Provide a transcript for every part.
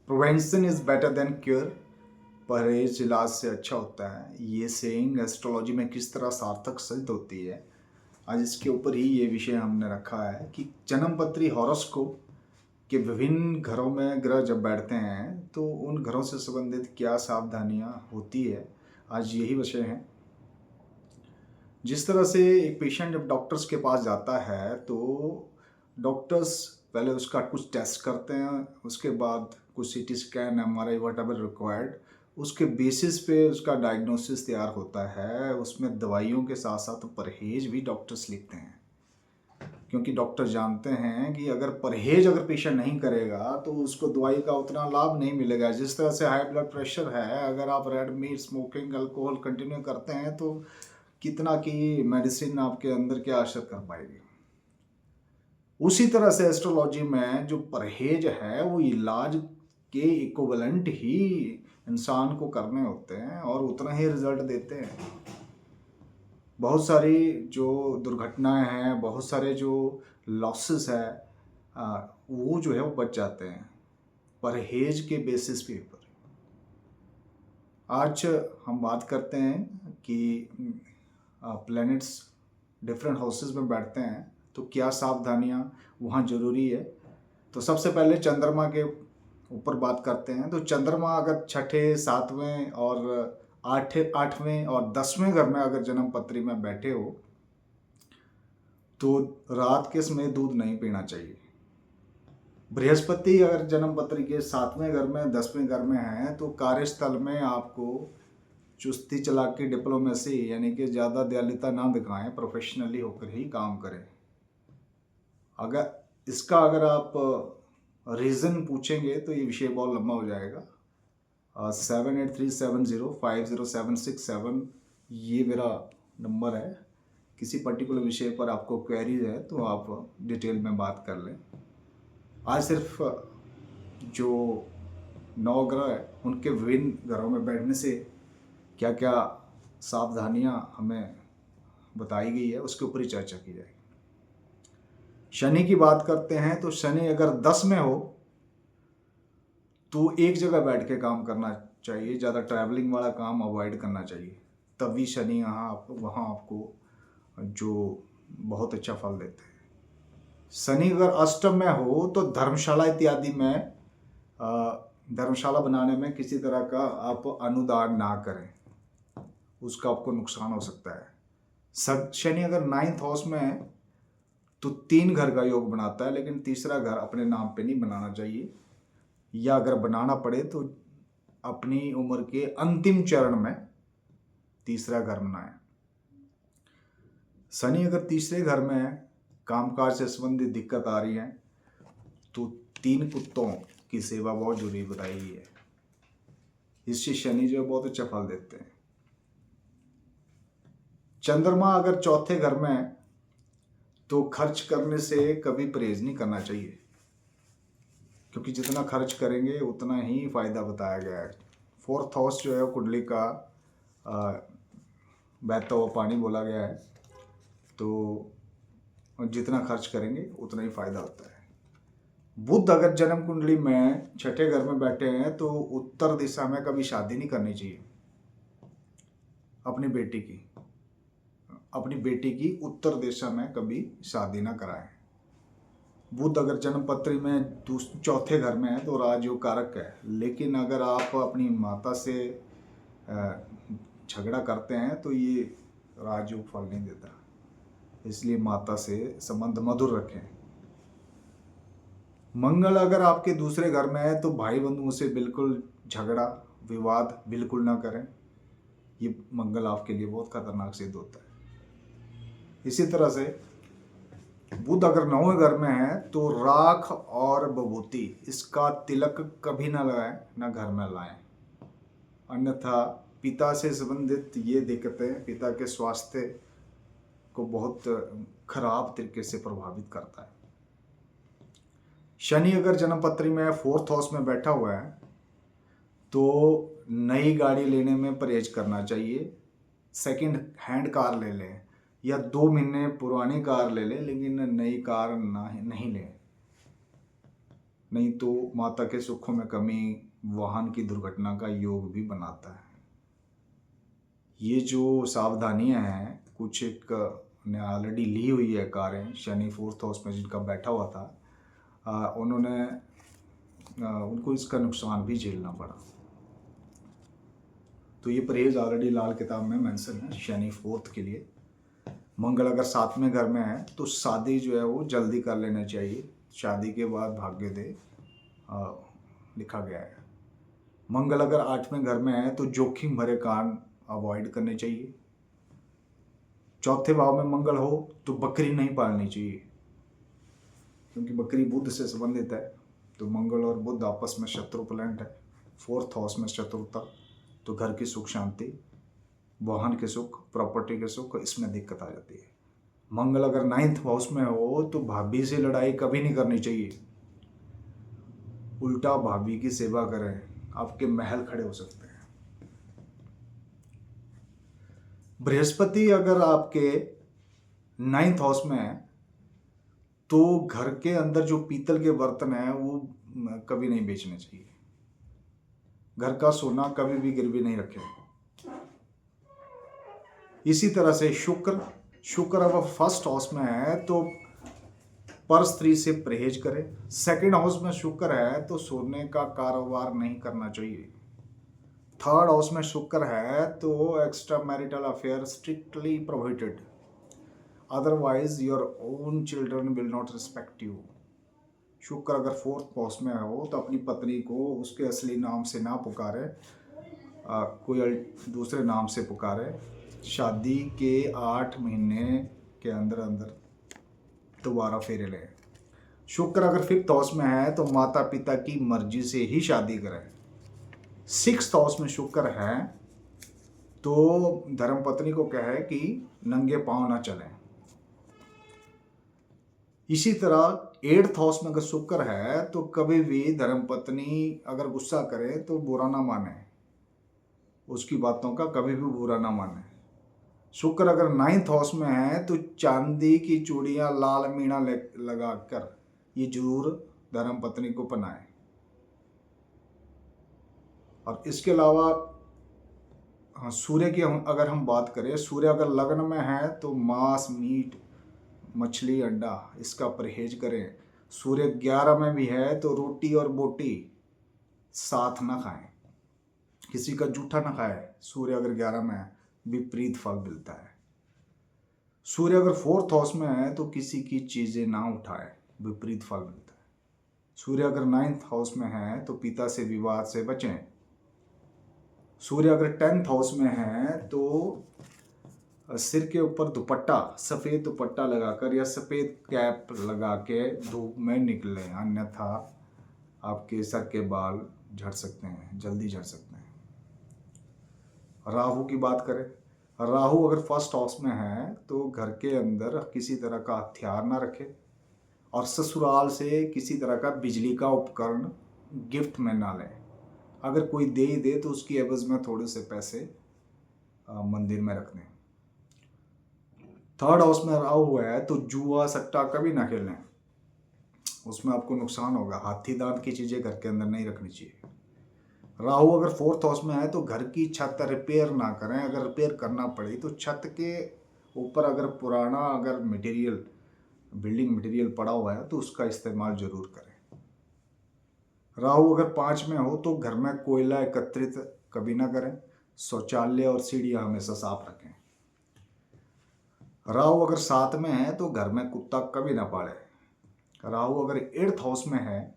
Prevention is better than cure. परहेज इलाज से अच्छा होता है। ये सेइंग एस्ट्रोलॉजी में किस तरह सार्थक सिद्ध होती है, आज इसके ऊपर ही ये विषय हमने रखा है कि जन्मपत्री हॉरोस्कोप के विभिन्न घरों में ग्रह जब बैठते हैं तो उन घरों से संबंधित क्या सावधानियां होती है, आज यही विषय है। जिस तरह से एक पेशेंट जब डॉक्टर्स के पास जाता है तो डॉक्टर्स पहले उसका कुछ टेस्ट करते हैं, उसके बाद कुछ CT scan, MRI, what ever required, उसके बेसिस पे उसका डायग्नोसिस तैयार होता है। उसमें दवाइयों के साथ साथ परहेज भी डॉक्टर्स लिखते हैं, क्योंकि डॉक्टर जानते हैं कि अगर पेशेंट नहीं करेगा तो उसको दवाई का उतना लाभ नहीं मिलेगा। जिस तरह से हाई ब्लड प्रेशर है, अगर आप red meat, smoking, alcohol continue करते हैं तो कितना की मेडिसिन आपके अंदर क्या असर कर पाएगी। उसी तरह से एस्ट्रोलॉजी में जो परहेज है वो इलाज के इक्विवेलेंट ही इंसान को करने होते हैं और उतना ही रिजल्ट देते हैं। बहुत सारी जो दुर्घटनाएं हैं, बहुत सारे जो लॉसेस है, वो जो है वो बच जाते हैं परहेज के बेसिस पे ऊपर। आज हम बात करते हैं कि प्लैनेट्स डिफरेंट हाउसेस में बैठते हैं तो क्या सावधानियां वहाँ जरूरी है। तो सबसे पहले चंद्रमा के ऊपर बात करते हैं। तो चंद्रमा अगर छठे, सातवें और आठवें और 10वें घर में अगर जन्म पत्री में बैठे हो तो रात के समय दूध नहीं पीना चाहिए। बृहस्पति अगर जन्म पत्री के 7वें घर में, 10वें घर में है तो कार्यस्थल में आपको चुस्ती, चालाकी, डिप्लोमेसी यानी कि ज़्यादा दयालुता ना दिखाएं, प्रोफेशनली होकर ही काम करें। अगर आप रीज़न पूछेंगे तो ये विषय बहुत लंबा हो जाएगा। 7837050767 ये मेरा नंबर है। किसी पर्टिकुलर विषय पर आपको क्वेरीज है तो आप डिटेल में बात कर लें। आज सिर्फ जो 9 ग्रह है उनके विभिन्न घरों में बैठने से क्या क्या सावधानियां हमें बताई गई है उसके ऊपर ही चर्चा की जाएगी। शनि की बात करते हैं तो शनि अगर 10 में हो तो एक जगह बैठ के काम करना चाहिए, ज़्यादा ट्रैवलिंग वाला काम अवॉइड करना चाहिए, तभी शनि वहाँ आपको जो बहुत अच्छा फल देते हैं। शनि अगर अष्टम में हो तो धर्मशाला इत्यादि में धर्मशाला बनाने में किसी तरह का आप अनुदान ना करें, उसका आपको नुकसान हो सकता है। शनि अगर 9th हाउस में है तो 3 घर का योग बनाता है, लेकिन तीसरा घर अपने नाम पे नहीं बनाना चाहिए, या अगर बनाना पड़े तो अपनी उम्र के अंतिम चरण में तीसरा घर बनाएं। शनि अगर तीसरे घर में है, कामकाज से संबंधित दिक्कत आ रही है तो 3 कुत्तों की सेवा बहुत जरूरी बताई गई है। इससे शनि जो है बहुत अच्छा फल देते हैं। चंद्रमा अगर चौथे घर में है तो खर्च करने से कभी परहेज नहीं करना चाहिए, क्योंकि जितना खर्च करेंगे उतना ही फायदा बताया गया है। 4th हाउस जो है कुंडली का बहता हुआ पानी बोला गया है, तो जितना खर्च करेंगे उतना ही फायदा होता है। बुध अगर जन्म कुंडली में छठे घर में बैठे हैं तो उत्तर दिशा में कभी शादी नहीं करनी चाहिए। अपनी बेटी की उत्तर दिशा में कभी शादी ना कराएं। बुध अगर जन्म पत्री में चौथे घर में है तो राजयोग कारक है, लेकिन अगर आप अपनी माता से झगड़ा करते हैं तो ये राजयोग फल नहीं देता, इसलिए माता से संबंध मधुर रखें। मंगल अगर आपके दूसरे घर में है तो भाई बंधुओं से बिल्कुल झगड़ा, विवाद बिल्कुल ना करें, ये मंगल आपके लिए बहुत खतरनाक सिद्ध होता है। इसी तरह से बुध अगर 9वें घर में है तो राख और विभूति इसका तिलक कभी ना लगाएं, ना घर में लाएं, अन्यथा पिता से संबंधित ये दिक्कतें पिता के स्वास्थ्य को बहुत खराब तरीके से प्रभावित करता है। शनि अगर जन्म पत्री में 4th हाउस में बैठा हुआ है तो नई गाड़ी लेने में परहेज करना चाहिए। सेकंड हैंड कार ले लें या 2 महीने पुरानी कार ले लें, लेकिन नई कार नहीं लें। नहीं तो माता के सुखों में कमी वाहन की दुर्घटना का योग भी बनाता है। ये जो सावधानियां हैं, कुछ एक ने ऑलरेडी ली हुई है कारें, शनि फोर्थ हाउस में जिनका बैठा हुआ था, उन्होंने उनको इसका नुकसान भी झेलना पड़ा। तो ये परहेज ऑलरेडी लाल किताब में मेंशन है शनि फोर्थ के लिए। मंगल अगर 7वें घर में है तो शादी जो है वो जल्दी कर लेना चाहिए, शादी के बाद भाग्य दे लिखा गया है। मंगल अगर 8वें घर में है तो जोखिम भरे काम अवॉइड करने चाहिए। चौथे भाव में मंगल हो तो बकरी नहीं पालनी चाहिए, क्योंकि बकरी बुध से संबंधित है। तो मंगल और बुध आपस में शत्रु प्लैनेट है। फोर्थ हाउस में शत्रुता, तो घर की सुख शांति, वाहन के सुख, प्रॉपर्टी के सुख, इसमें दिक्कत आ जाती है। मंगल अगर 9th हाउस में हो तो भाभी से लड़ाई कभी नहीं करनी चाहिए, उल्टा भाभी की सेवा करें, आपके महल खड़े हो सकते हैं। बृहस्पति अगर आपके 9th हाउस में है तो घर के अंदर जो पीतल के बर्तन है वो कभी नहीं बेचने चाहिए। घर का सोना कभी भी गिरवी नहीं रखें। इसी तरह से शुक्र अगर फर्स्ट हाउस में है तो पर स्त्री से परहेज करें। सेकंड हाउस में शुक्र है तो सोने का कारोबार नहीं करना चाहिए। थर्ड हाउस में शुक्र है तो extra marital affair strictly prohibited, otherwise your own children will not respect you. शुक्र अगर फोर्थ हाउस में हो तो अपनी पत्नी को उसके असली नाम से ना पुकारे, कोई दूसरे नाम से पुकारे। शादी के 8 महीने के अंदर अंदर दोबारा फेरे लें। शुक्र अगर 5th हाउस में है तो माता पिता की मर्जी से ही शादी करें। 6th हाउस में शुक्र है तो धर्मपत्नी को कहे कि नंगे पांव ना चलें। इसी तरह 8th हाउस में अगर शुक्र है तो कभी भी धर्मपत्नी अगर गुस्सा करे तो बुरा ना माने, उसकी बातों का कभी भी बुरा ना माने। शुक्र अगर 9th हाउस में है तो चांदी की चूड़ियां लाल मीणा लगाकर ये जरूर धर्मपत्नी को पहनाए। और इसके अलावा हाँ, सूर्य की अगर हम बात करें, सूर्य अगर लग्न में है तो मांस, मीट, मछली, अंडा इसका परहेज करें। सूर्य 11 में भी है तो रोटी और बोटी साथ ना खाएं, किसी का जूठा ना खाएं। सूर्य अगर 11 में है विपरीत फल मिलता है। सूर्य अगर 4th हाउस में है तो किसी की चीजें ना उठाएं, विपरीत फल मिलता है। सूर्य अगर 9th हाउस में है तो पिता से विवाद से बचें। सूर्य अगर 10th हाउस में है तो सिर के ऊपर दुपट्टा, सफ़ेद दुपट्टा लगाकर या सफ़ेद कैप लगा के धूप में निकलें, अन्यथा आपके सर के बाल झड़ सकते हैं, जल्दी झड़ सकते हैं। राहु की बात करें, राहु अगर 1st हाउस में है तो घर के अंदर किसी तरह का हथियार ना रखें और ससुराल से किसी तरह का बिजली का उपकरण गिफ्ट में ना लें। अगर कोई दे ही दे तो उसकी एवज में थोड़े से पैसे मंदिर में रख दें। 3rd हाउस में राहु है तो जुआ सट्टा कभी ना खेलें, उसमें आपको नुकसान होगा। हाथी दांत की चीज़ें घर के अंदर नहीं रखनी चाहिए। राहु अगर 4th हाउस में है तो घर की छत रिपेयर ना करें। अगर रिपेयर करना पड़े तो छत के ऊपर अगर पुराना अगर मटेरियल, बिल्डिंग मटेरियल पड़ा हुआ है तो उसका इस्तेमाल जरूर करें। राहु अगर 5 में हो तो घर में कोयला एकत्रित कभी ना करें। शौचालय और सीढ़ियाँ हमेशा साफ रखें। राहु अगर 7 में है तो घर में कुत्ता कभी ना पाले। राहु अगर 8th हाउस में है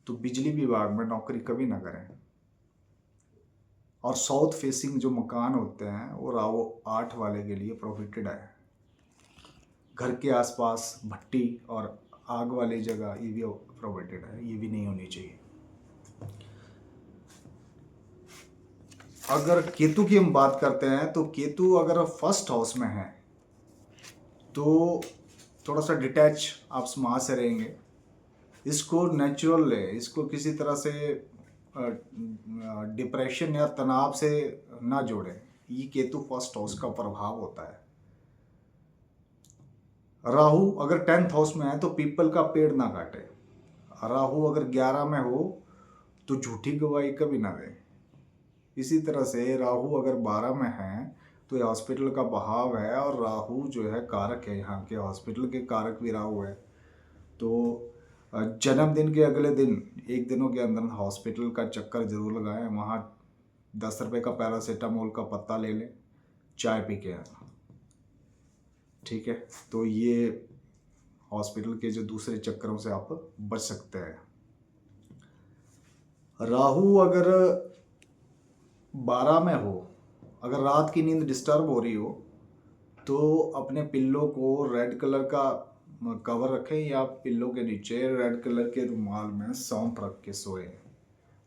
तो बिजली विभाग में नौकरी कभी ना करें। और साउथ फेसिंग जो मकान होते हैं वो राहु 8 वाले के लिए प्रोहिबिटेड है। घर के आसपास भट्टी और आग वाली जगह ये भी प्रोहिबिटेड है, ये भी नहीं होनी चाहिए। अगर केतु की हम बात करते हैं तो केतु अगर 1st हाउस में है तो थोड़ा सा डिटैच आप समाज से रहेंगे। इसको नेचुरल ले, इसको किसी तरह से डिप्रेशन या तनाव से ना जोड़ें। ये केतु 1st हाउस का प्रभाव होता है। राहु अगर 10th हाउस में है तो पीपल का पेड़ ना काटे। राहु अगर 11 में हो तो झूठी गवाही कभी ना दे। इसी तरह से राहु अगर 12 में है तो ये हॉस्पिटल का बहाव है, और राहु जो है कारक है, यहाँ के हॉस्पिटल के कारक भी राहु है। तो जन्मदिन के अगले दिन, एक दिनों के अंदर हॉस्पिटल का चक्कर जरूर लगाएं। वहाँ 10 रुपये का पैरासीटामोल का पत्ता ले लें, चाय पी के आना, ठीक है। तो ये हॉस्पिटल के जो दूसरे चक्करों से आप बच सकते हैं। राहु अगर 12 में हो, अगर रात की नींद डिस्टर्ब हो रही हो तो अपने पिल्लो को रेड कलर का कवर रखें, या पिल्लो के नीचे रेड कलर के रुमाल में सौंफ रख के सोए।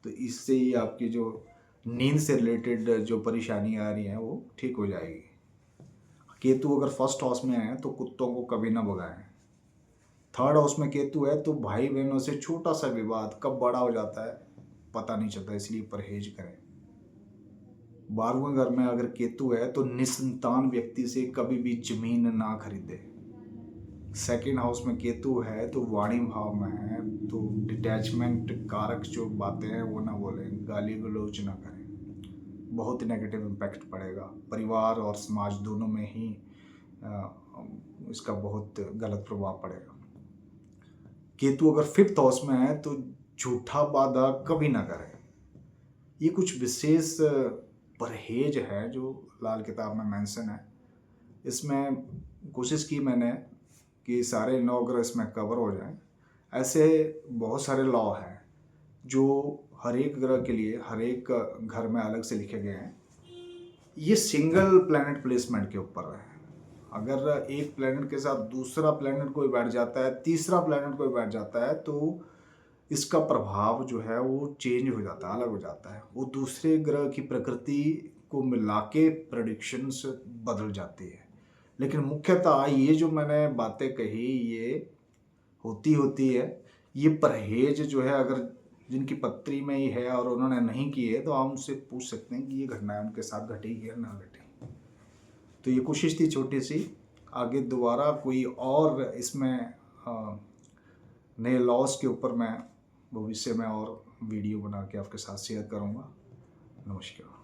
तो इससे ही आपकी जो नींद से रिलेटेड जो परेशानी आ रही है वो ठीक हो जाएगी। केतु अगर फर्स्ट हाउस में है तो कुत्तों को कभी ना भगाएं। थर्ड हाउस में केतु है तो भाई बहनों से छोटा सा विवाद कब बड़ा हो जाता है पता नहीं चलता, इसलिए परहेज करें। 12वें घर में अगर केतु है तो निसंतान व्यक्ति से कभी भी जमीन ना खरीदे। सेकंड हाउस में केतु है तो वाणी भाव में है तो डिटैचमेंट कारक जो बातें हैं वो ना बोलें, गाली गलौज ना करें, बहुत नेगेटिव इम्पैक्ट पड़ेगा। परिवार और समाज दोनों में ही इसका बहुत गलत प्रभाव पड़ेगा। केतु अगर फिफ्थ हाउस में है तो झूठा वादा कभी ना करें। ये कुछ विशेष परहेज है जो लाल किताब में मेंशन है। इसमें कोशिश की मैंने कि सारे 9 ग्रह इसमें कवर हो जाएं। ऐसे बहुत सारे लॉ हैं जो हर एक ग्रह के लिए हर एक घर में अलग से लिखे गए हैं। ये सिंगल प्लैनेट प्लेसमेंट के ऊपर है। अगर एक प्लैनेट के साथ दूसरा प्लैनेट कोई बैठ जाता है, तीसरा प्लैनेट कोई बैठ जाता है, तो इसका प्रभाव जो है वो चेंज हो जाता है, अलग हो जाता है। वो दूसरे ग्रह की प्रकृति को मिला के प्रेडिक्शंस बदल जाती है। लेकिन मुख्यतः ये जो मैंने बातें कही ये होती है। ये परहेज जो है अगर जिनकी पत्री में ही है और उन्होंने नहीं किए तो हम उनसे पूछ सकते हैं कि ये घटनाएं उनके साथ घटी या ना घटी। तो ये कोशिश थी छोटी सी। आगे दोबारा कोई और इसमें नए लॉस के ऊपर मैं भविष्य में और वीडियो बना के आपके साथ शेयर करूँगा। नमस्कार।